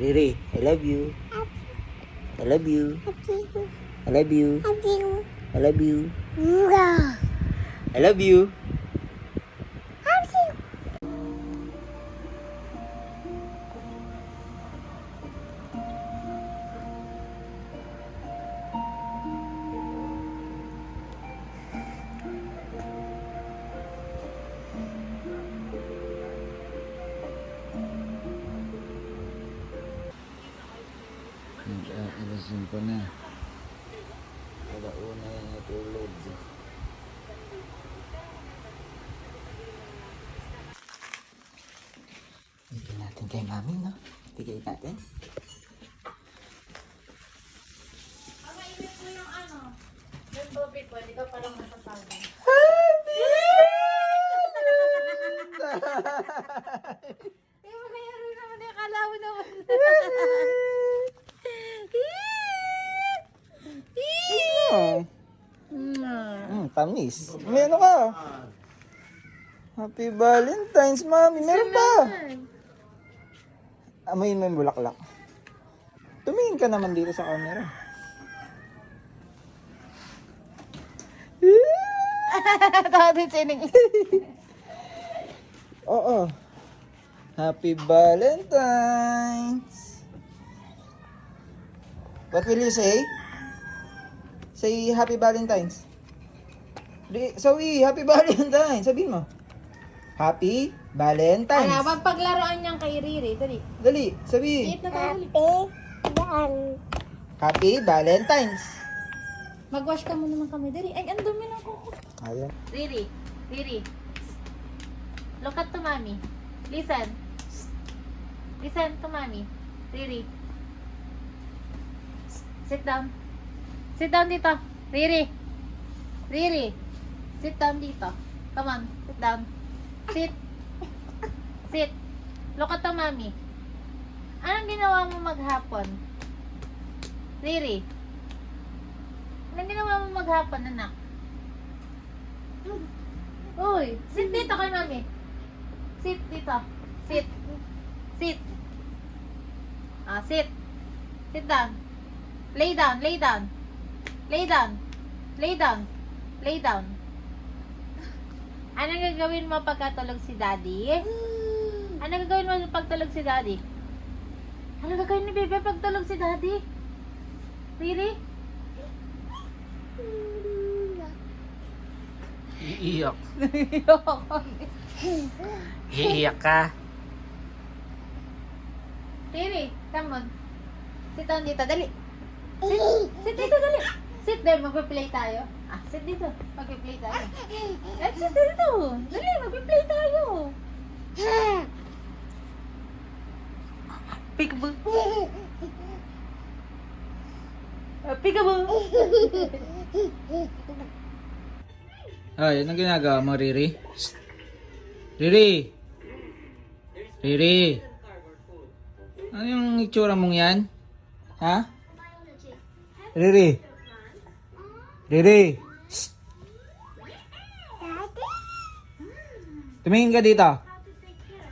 Riri, I love you. I love you. I love you. I love you. I love you. Ilasin ko na. Alauna yan natulog. Bigyan natin kay mami, no? Bigay natin. Mainit mo yung ano. Yung tubig ko, hindi ka palang masasabi. Eh, magayari naman yung kalaw naman. Tamis. May ano ka? Happy Valentine's, mami. Meron pa. Amoyin mo yung bulaklak. Tumingin ka naman dito sa camera. Tawa din sining. Oo. Happy Valentine's. What will you say? Say Happy Valentine's. Sabi, Happy Valentine's. Sabihin mo. Happy Valentine's. Ano, magpaglaruan niyang kay Riri. Dali. Dali, sabi. Eat na tayo. Happy Valentine's. Mag-wash ka muna ng kamay. Dali. Ay, ang dumi ng kuko. Ayaw. Riri. Riri. Look at to mommy. Listen. Listen to mommy. Riri. Sit down. Sit down dito. Riri. Riri. Sit down dito. Come on. Sit down. Sit. Sit. Look at to mommy. Anong ginawa mo maghapon? Riri. Anong ginawa mo maghapon, anak? Uy, sit dito kay mami. Sit dito. Sit. Sit. Ah, sit. Sit down. Lay down, lay down. Lay down. Lay down. Lay down. Ano gagawin mo pagkatulog si daddy? Ano gagawin mo pagtulog si daddy? Ano gagawin ni bebe pagtulog si daddy? Riri? Iiyak. Iiyak ka. Riri, come on. Sit down dito, dali. Sit dito, dali. Sit there, magpe-play tayo. Ah, sit dito, magpe-play tayo. Eh, sit dito. Dali, magpe-play tayo. Peekaboo. Peekaboo. Ay, anong ginagawa mo, Riri? Shh. Riri! Riri! Ano yung itsura mong yan? Ha? Riri! Riri! Shh. Tumingin ka dito.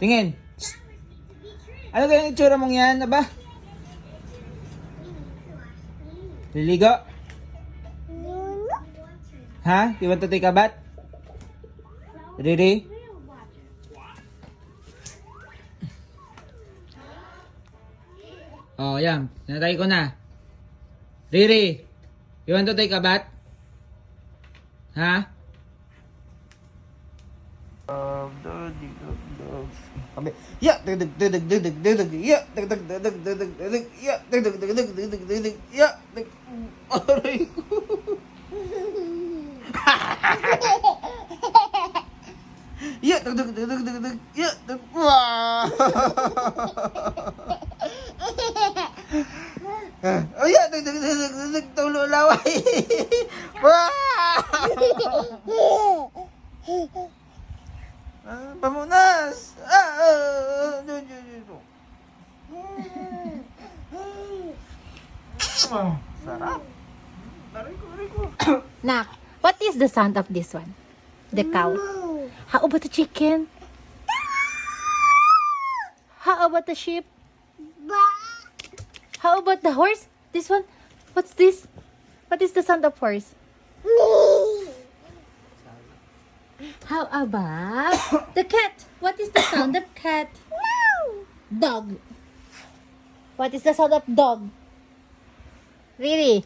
Tingin. Shh. Ano kaya yung itsura mong yan? Aba? Liligo? Ha? You want to take a bath? Riri? Oh, yan. Natay ko na. Riri, you want to take a bath? Ha? Kami. Ya, deg deg deg deg deg deg deg. Ya, deg deg deg deg deg deg deg. Ya, deg deg deg deg deg deg deg. Ya, deg. Aray ko. Ya, deg deg deg deg deg deg. Ya, deg. Wah. Oh ya, deg deg deg deg deg. Tulo laway. Wah. Pamunas! Sarap. Nak, what is the sound of this one? The cow. How about the chicken? How about the sheep? How about the horse? This one? What's this? What is the sound of horse? How about the cat? What is the sound of cat? Dog. What is the sound of dog? Really?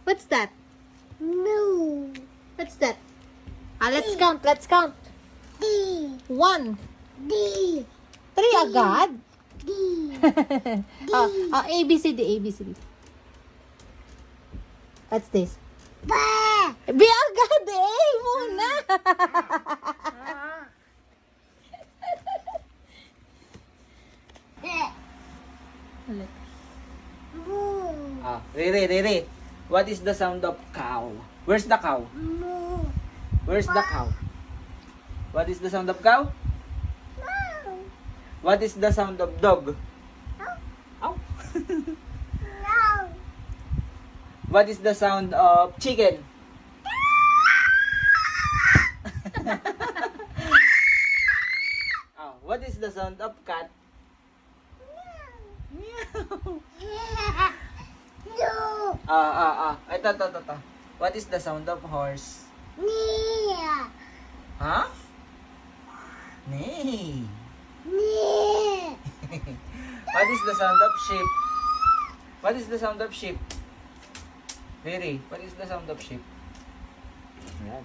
What's that? No. What's that? Let's count. Let's count. D. 1, D. 3 agad. D. A, B, C, D, A, B, C, D. What's this? Ba. B agad eh, muna. Ulit. Moo. Riri. What is the sound of cow? Where's the cow? Moo. Where's the cow? What is the sound of cow? No. What is the sound of dog? Ow. No. What is the sound of chicken? What is the sound of cat? Meow. No. Ito. What is the sound of horse? Nia. Huh? Neigh. Nia. What is the sound of sheep? What is the sound of sheep? Riri, what is the sound of sheep? Ayan.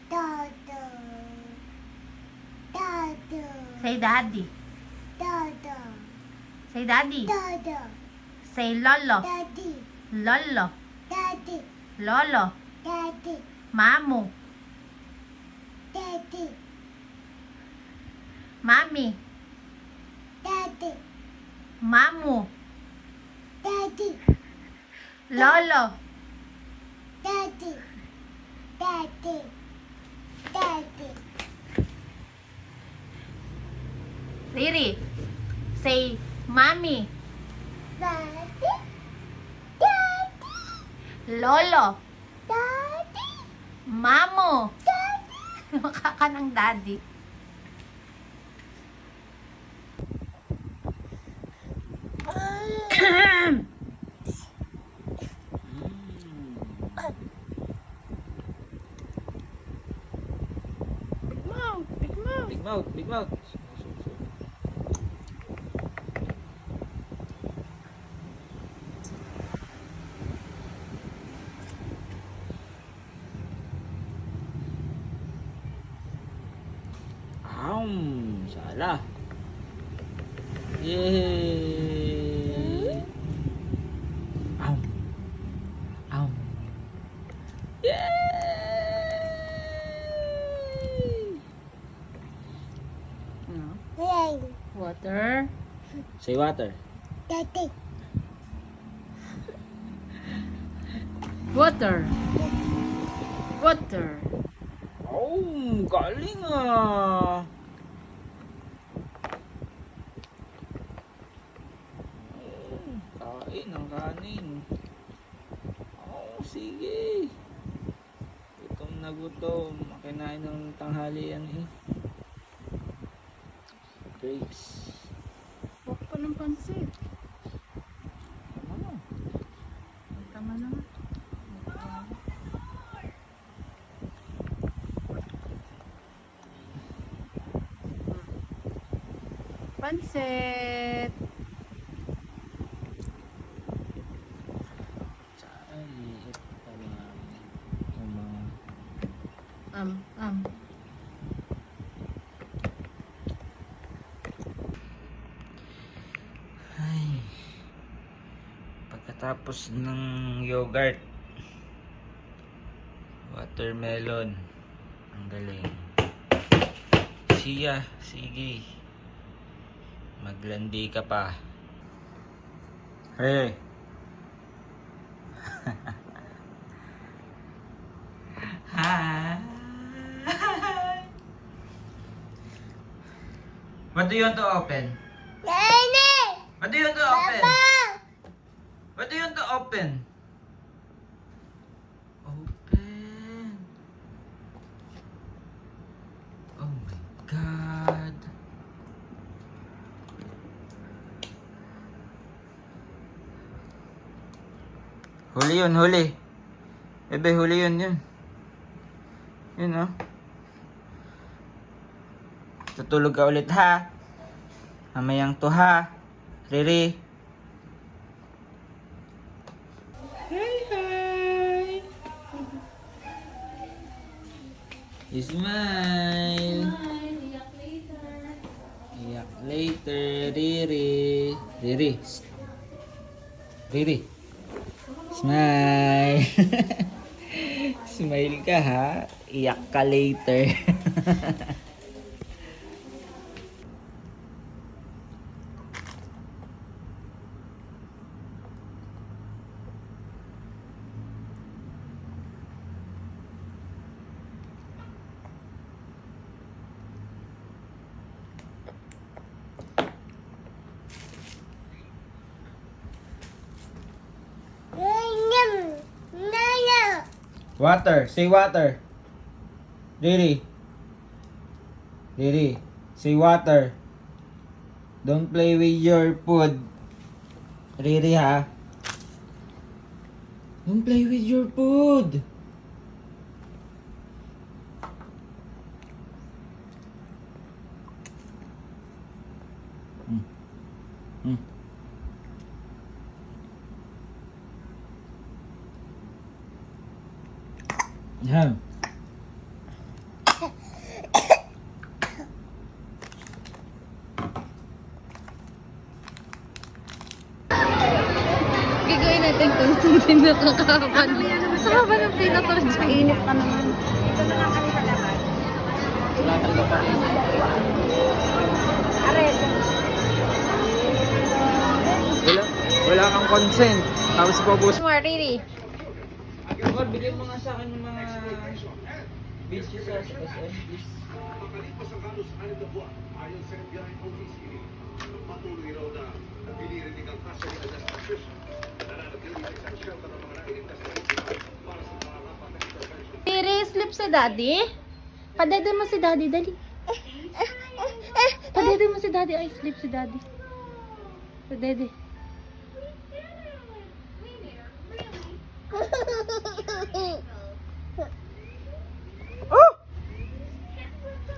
Dodo. Dodo. Say daddy. Dodo. Say daddy. Dodo. Say lolo. Daddy. Lolo. Daddy. Lolo. Daddy. Mamu. Daddy. Mami. Daddy. Mamu. Daddy. Lolo. Daddy. Daddy. Daddy. Riri. Say mami. Daddy. Daddy. Lolo. Daddy. Mamu. Daddy. Mukha ka ng daddy. Big mouth. Salah. Yay. Yay. Rain. Water. Say water. Daddy. Water. Water. Oh, galing ah. Kain ang kanin. Oh, sige. Gutom na gutom. Makinain ng tanghalian eh. Grapes. Huwag pa ng pansit. Ano? Tama na nga. Pansit. Ay, ito pala. Ay. Pagkatapos ng yogurt, watermelon. Ang galing. Siya, sige. Maglandi ka pa. Hey. Hi. What do you want to open? Nene. What do you want to open? Papa. What do you want to open? Open. Oh my God. Huli yun, huli. Bebe, huli yun, yun. Yun, oh. Tutulog ka ulit, ha? Mamayang to, ha? Riri. Hi! Smile! Iyak later, Riri. Riri. Riri. Smile. Smile ka, ha? Iyak ka later. Water. Say water. Riri. Riri. Say water. Don't play with your food. Riri, ha? Don't play with your food. Hmm. Yan. Gagawin natin kung hindi nakakaban. Nakakaban ng pinator dyan. Init pa naman. Dito na lang kami sa labas. Wala kang consent. Tapos pabus. More, Riri. Agad, bigyan mo nga sa akin yung mga video sa SM. Makalipas ang halos 6 na buwan, ayon sa NBI officially, patuloy raw na pinirinig ang kaso ni Adas Patricia. Nananatili sa isang shelter ng mga nailigtas na biktima para sa mga rapat na intervention. Riri, sleep si Daddy. Padede mo si Daddy, dali. Padede mo si Daddy. Ay, sleep si Daddy. Padede.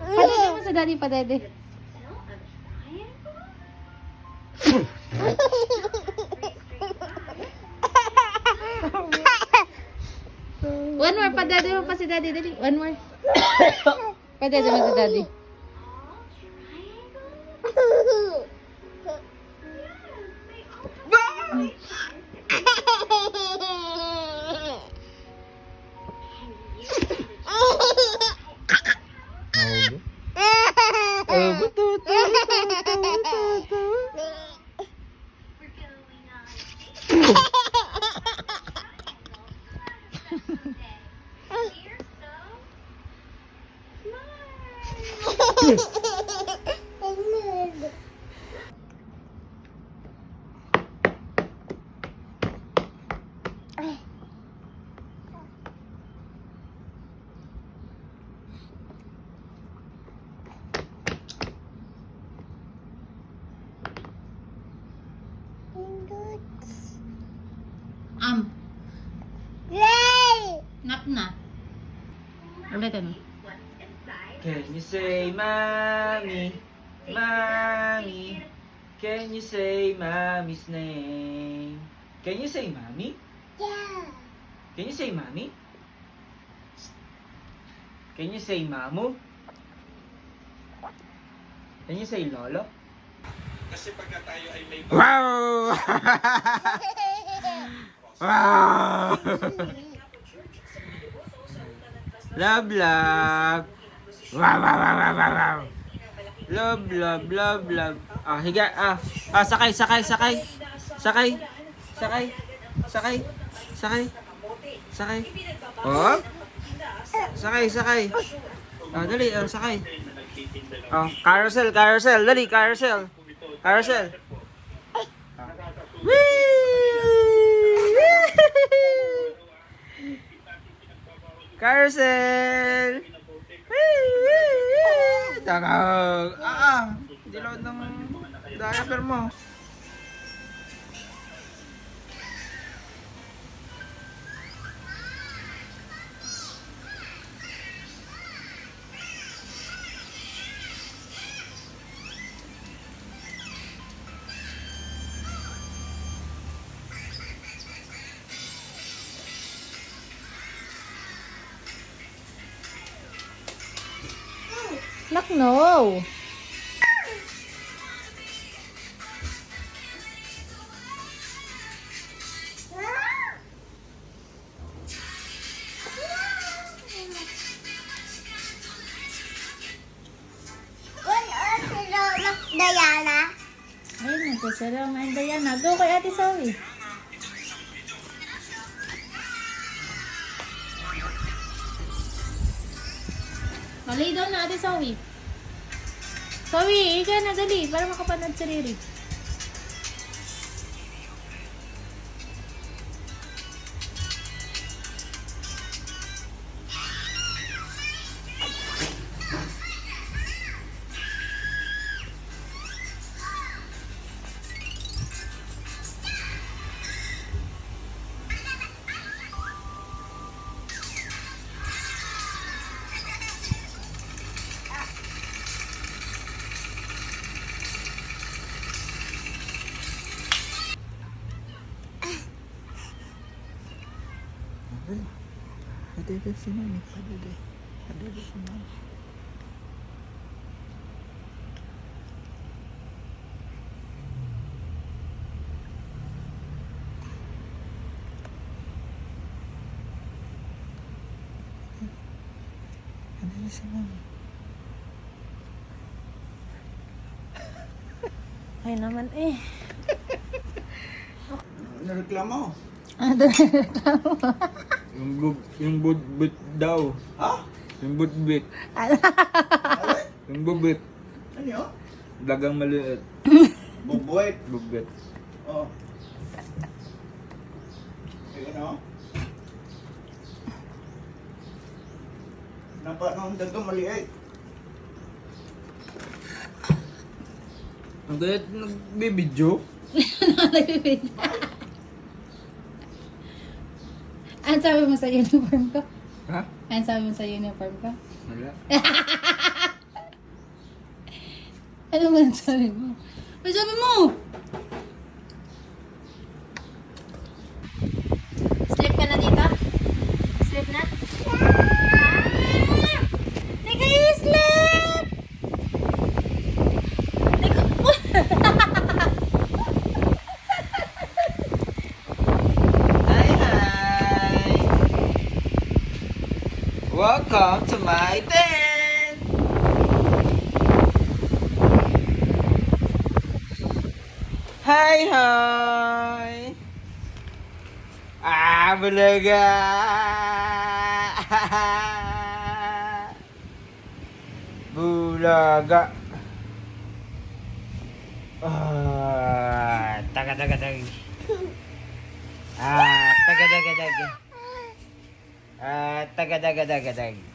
Padede mo si Daddy, padede. One more, padede mo pa si Daddy, dali. One more. Padede mo si Daddy. Nap na. Ulitin mo. Can you say mommy? Mommy? Can you say mommy's name? Can you say mommy? Yeah. Can you say mommy? Can you say mamu? Can you say lolo? Kasi pagka tayo ay may Wow! Wow! Love, love. Wow, wow, wow, wow, wow, wow. Love, love, love, love. Ah, higa. Sakay, sakay, sakay. Sakay. Sakay. Sakay. Sakay. Sakay. Oh. Sakay, sakay. Dali, sakay. Carousel, carousel. Dali, carousel. Carousel. Whee! Carousel! Tagag! Dilaw ng diaper mo. Nak, no. Diana. Ayun, nagkasara ang Diana. Go kay Ate Zoe. Malay doon na, Ate Zoe. Zoe, ika na, dali. Para makapanood si Riri. Ada si Mami. Ada si Mami. Ada si Mami. Ay naman eh. Nareklamo. Ano reklamo? Yung budbit daw. Ha? Yung budbit. Ano? Yung bubit. Ano yun? Dagang maliit. Bubuit. Bubit. Oh. Sige na. Nampak nung dagang maliit. Ang gayat nagbibidyo. Ano sabi mo sa uniform ko? Ha? Ano sabi mo sa uniform ko? Wala. Ano ba ang sabi mo? Ano sabi mo? Sleep ka na dito? Sleep na? Hindi kayo sleep! Hi, hi. Welcome to my den. Hi, hi. Bulaga. Bulaga. Taga-taga-taga. Taga-taga-taga. Taga-taga-taga-taga.